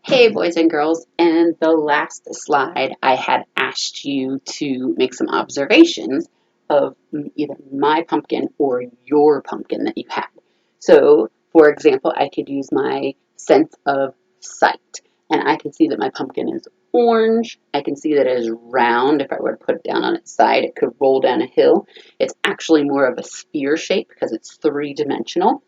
Hey boys and girls, in the last slide I had asked you to make some observations of either my pumpkin or your pumpkin that you had. So for example, I could use my sense of sight and I can see that my pumpkin is orange. I can see that it is round. If I were to put it down on its side, it could roll down a hill. It's actually more of a sphere shape because it's three-dimensional.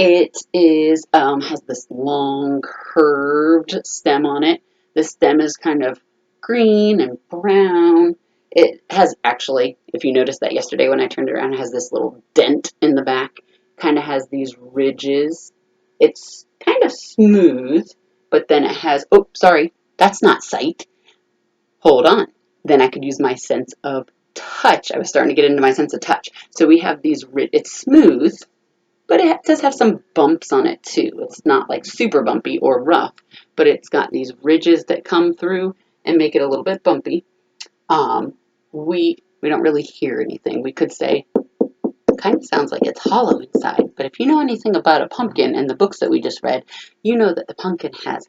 It is has this long curved stem on it. The stem is kind of green and brown. It has actually, if you noticed that yesterday when I turned it around, it has this little dent in the back. Kind of has these ridges. It's kind of smooth, but then it has, oh, sorry, that's not sight. Hold on. Then I could use my sense of touch. I was starting to get into my sense of touch. So we have these, it's smooth, but it does have some bumps on it too. It's not like super bumpy or rough, but it's got these ridges that come through and make it a little bit bumpy. We don't really hear anything. We could say, kind of sounds like it's hollow inside, but if you know anything about a pumpkin and the books that we just read, you know that the pumpkin has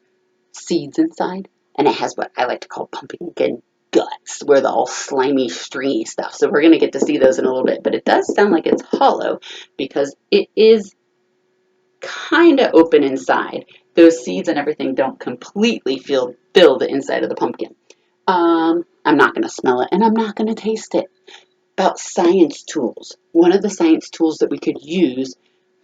seeds inside, and it has what I like to call pumpkin guts, where the all slimy, stringy stuff. So we're going to get to see those in a little bit, but it does sound like it's hollow because it is kind of open inside. Those seeds and everything don't completely fill the inside of the pumpkin. I'm not going to smell it, and I'm not going to taste it. About science tools. One of the science tools that we could use,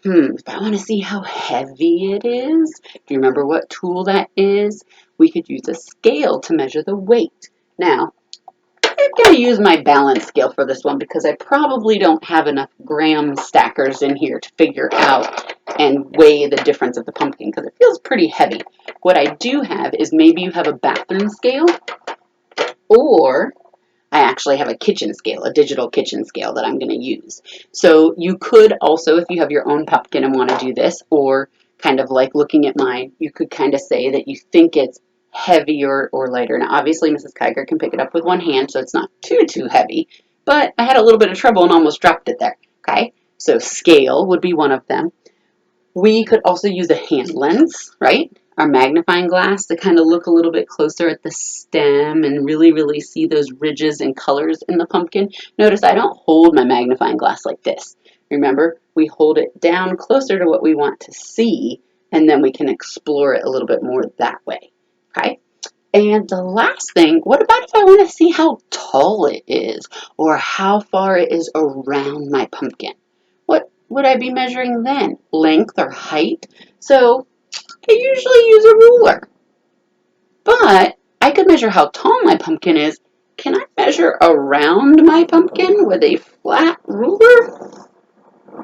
if I want to see how heavy it is, do you remember what tool that is? We could use a scale to measure the weight. Now, I'm going to use my balance scale for this one because I probably don't have enough gram stackers in here to figure out and weigh the difference of the pumpkin because it feels pretty heavy. What I do have is maybe you have a bathroom scale, or I actually have a kitchen scale, a digital kitchen scale that I'm going to use. So you could also, if you have your own pumpkin and want to do this, or kind of like looking at mine, you could kind of say that you think it's heavier or lighter. Now, obviously, Mrs. Kiger can pick it up with one hand, so it's not too heavy, but I had a little bit of trouble and almost dropped it there, okay? So scale would be one of them. We could also use a hand lens, right? Our magnifying glass to kind of look a little bit closer at the stem and really see those ridges and colors in the pumpkin. Notice I don't hold my magnifying glass like this. Remember, we hold it down closer to what we want to see, and then we can explore it a little bit more that way, okay? And the last thing, what about if I want to see how tall it is or how far it is around my pumpkin? What would I be measuring then? Length or height? So I usually use a ruler, but I could measure how tall my pumpkin is. Can I measure around my pumpkin with a flat ruler?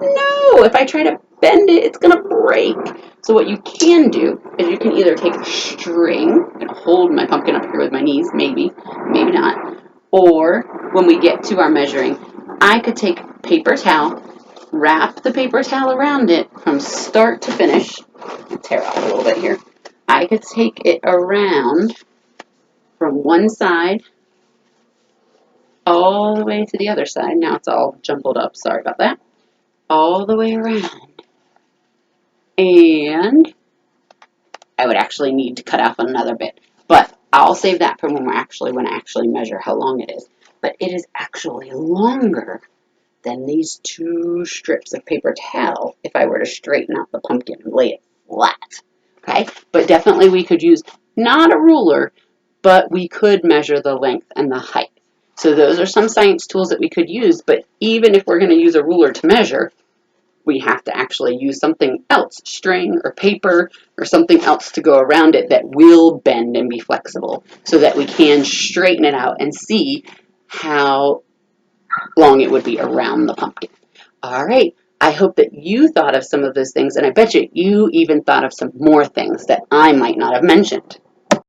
No, if I try to bend it, it's going to break. So what you can do is you can either take a string, I'm going to hold my pumpkin up here with my knees, maybe not, or when we get to our measuring, I could take paper towel, wrap the paper towel around it from start to finish. I'll tear off a little bit here. I could take it around from one side all the way to the other side. Now it's all jumbled up, sorry about that. All the way around. And I would actually need to cut off another bit, but I'll save that for when I actually measure how long it is. But it is actually longer than these two strips of paper towel if I were to straighten out the pumpkin and lay it flat. Okay, but definitely we could use not a ruler, but we could measure the length and the height. So those are some science tools that we could use, but even if we're going to use a ruler to measure, we have to actually use something else, string or paper or something else to go around it that will bend and be flexible so that we can straighten it out and see how long it would be around the pumpkin. All right. I hope that you thought of some of those things, and I bet you even thought of some more things that I might not have mentioned.